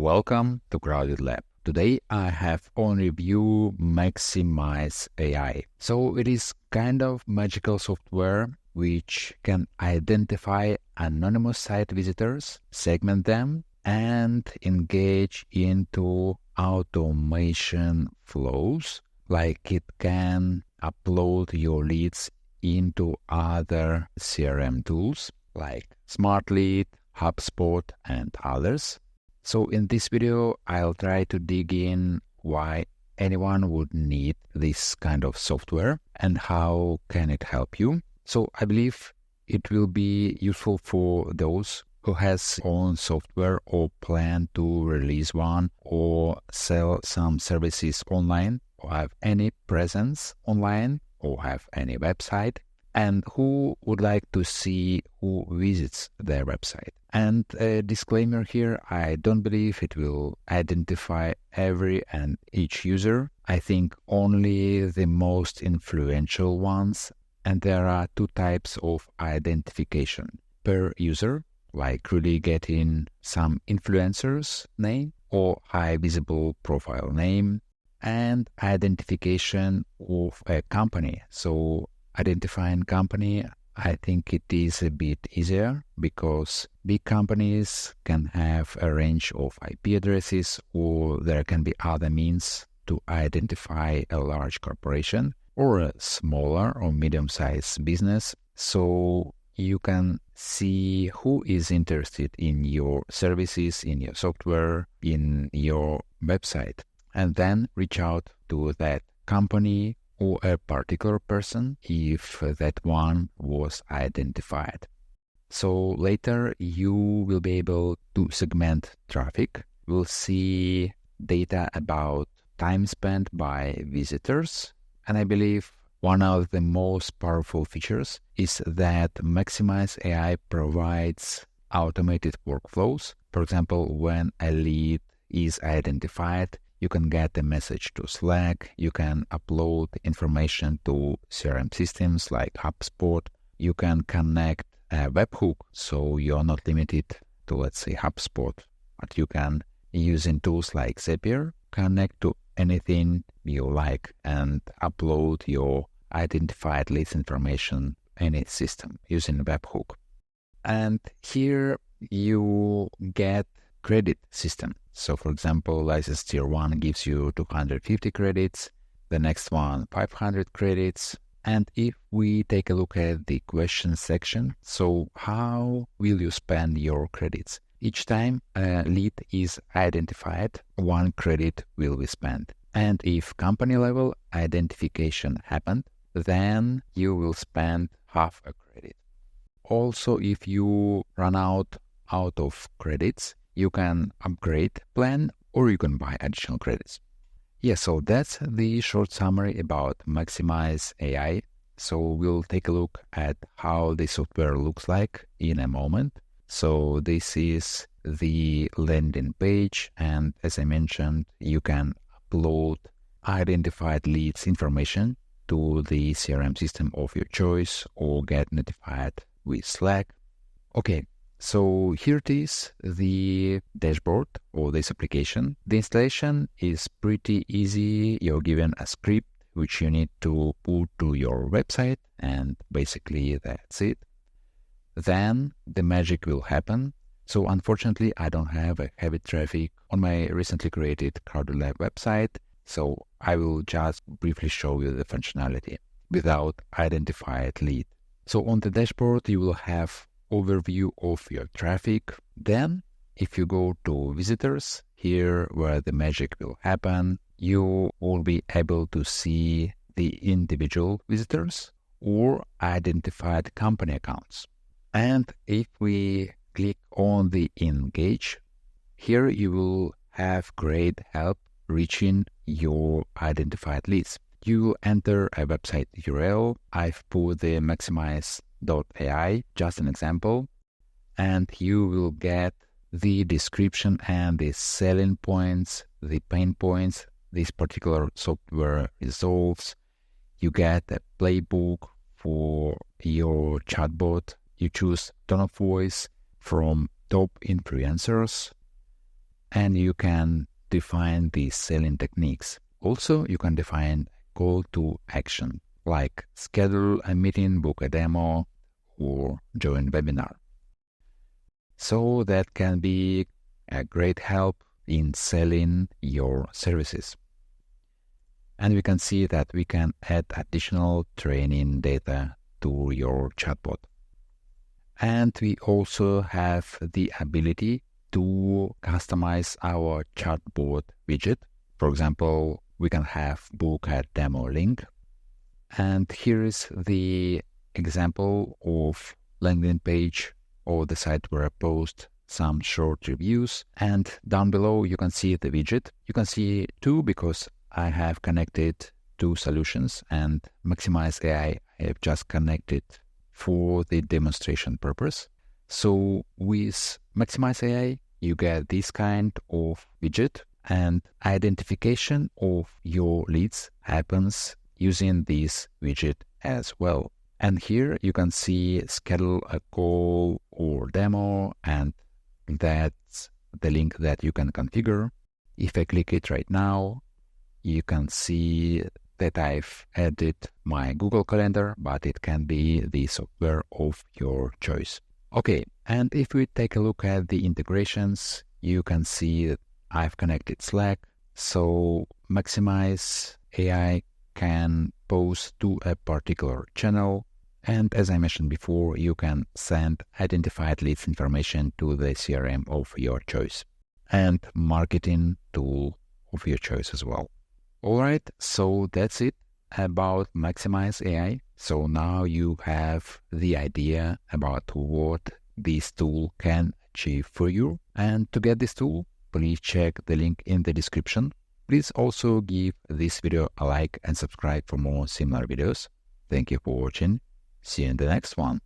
Welcome to Crowded Lab. Today I have on review MaximiseAI. So it is kind of magical software which can identify anonymous site visitors, segment them, and engage into automation flows. Like it can upload your leads into other CRM tools like SmartLead, HubSpot, and others. So in this video, I'll try to dig in why anyone would need this kind of software and how can it help you. So I believe it will be useful for those who has own software or plan to release one or sell some services online or have any presence online or have any website and who would like to see who visits their website. And a disclaimer here, I don't believe it will identify every and each user. I think only the most influential ones. And there are two types of identification per user, like really getting some influencer's name or high visible profile name, and identification of a company. So identifying company, I think it is a bit easier because big companies can have a range of IP addresses or there can be other means to identify a large corporation or a smaller or medium-sized business. So you can see who is interested in your services, in your software, in your website, and then reach out to that company or a particular person if that one was identified. So later you will be able to segment traffic. We'll see data about time spent by visitors. And I believe one of the most powerful features is that MaximiseAI provides automated workflows. For example, when a lead is identified, you can get a message to Slack, you can upload information to CRM systems like HubSpot, you can connect a webhook, so you're not limited to, let's say, HubSpot, but you can, using tools like Zapier, connect to anything you like and upload your identified leads information any system using a webhook. And here you get credit system. So for example, license tier 1 gives you 250 credits, the next one 500 credits. And if we take a look at the question section, so how will you spend your credits? Each time a lead is identified, 1 credit will be spent. And if company level identification happened, then you will spend half a credit. Also, if you run out of credits, you can upgrade plan or you can buy additional credits. Yeah, so that's the short summary about MaximiseAI. So we'll take a look at how the software looks like in a moment. So this is the landing page, and as I mentioned, you can upload identified leads information to the CRM system of your choice or get notified with Slack. Okay, so here it is, the dashboard or this application. The installation is pretty easy. You're given a script which you need to put to your website, and basically that's it. Then the magic will happen. So unfortunately, I don't have a heavy traffic on my recently created Crowded Lab website. So I will just briefly show you the functionality without identified lead. So on the dashboard, you will have overview of your traffic. Then if you go to visitors, here where the magic will happen, you will be able to see the individual visitors or identified company accounts. And if we click on the engage, here you will have great help reaching your identified leads. You enter a website URL. I've put the maximize.ai, just an example, and you will get the description and the selling points, the pain points this particular software resolves. You get a playbook for your chatbot. You choose tone of voice from top influencers. and you can define the selling techniques. Also, you can define call to action, like schedule a meeting, book a demo, or join webinar. So that can be a great help in selling your services. And we can see that we can add additional training data to your chatbot. And we also have the ability to customize our chatbot widget. For example, we can have book a demo link. And here is the example of landing page or the site where I post some short reviews. And down below, you can see the widget. You can see two because I have connected two solutions, and MaximiseAI I have just connected for the demonstration purpose. So with MaximiseAI, you get this kind of widget, and identification of your leads happens using this widget as well. And here you can see schedule a call or demo, and that's the link that you can configure. If I click it right now, you can see that I've added my Google Calendar, but it can be the software of your choice. Okay, and if we take a look at the integrations, you can see that I've connected Slack. So MaximiseAI can post to a particular channel. And as I mentioned before, you can send identified leads information to the CRM of your choice and marketing tool of your choice as well. All right, so that's it about MaximiseAI. So now you have the idea about what this tool can achieve for you. And to get this tool, please check the link in the description. Please also give this video a like and subscribe for more similar videos. Thank you for watching. See you in the next one.